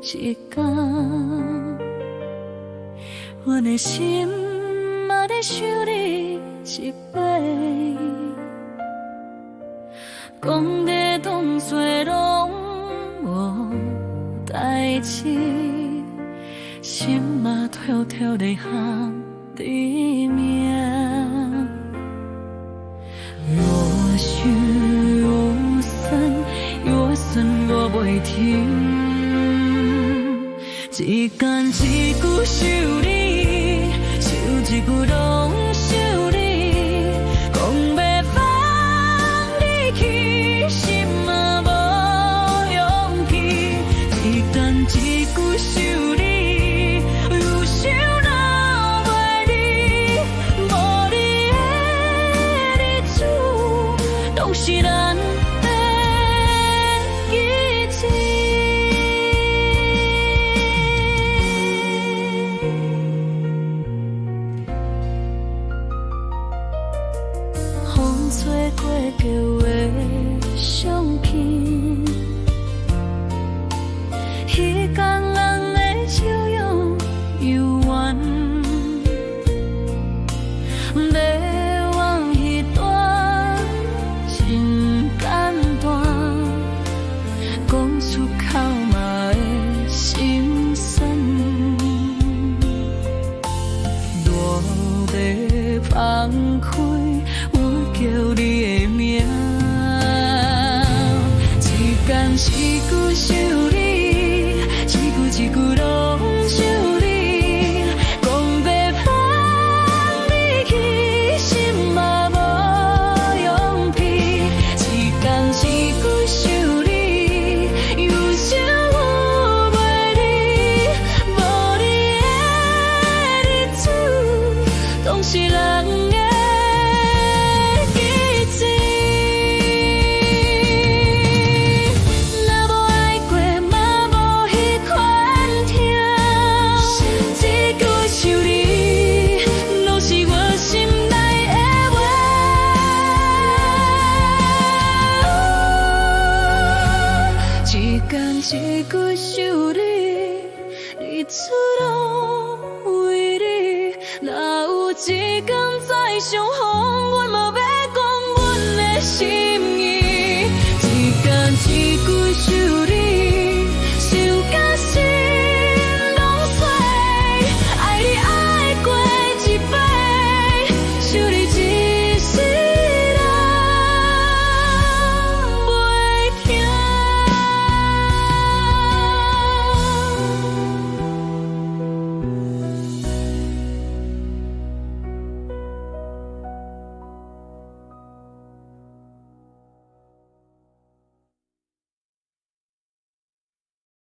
一天，阮的心嘛在想你一遍，讲在当作拢无代志，心嘛跳跳地喊你名。越想越酸，越酸我袂停。一天一句想你，想一句拢想你，讲要放你去，心嘛无勇气。一天一句想你，又想到袂你，无你的日子，拢是咱的日子。吹过桥的相片，彼天人的笑容犹原，要往彼段真简单，讲出口嘛会心酸，大地放开。叫你的名，一天一句想你，一句一句拢想你，讲要放你去，心嘛无勇气。一天一句想你，又想有袂你，无你的日子，拢是人的。一句想你，日子拢为你。若有一天再相逢，阮无要讲阮的心意。一天一句想你。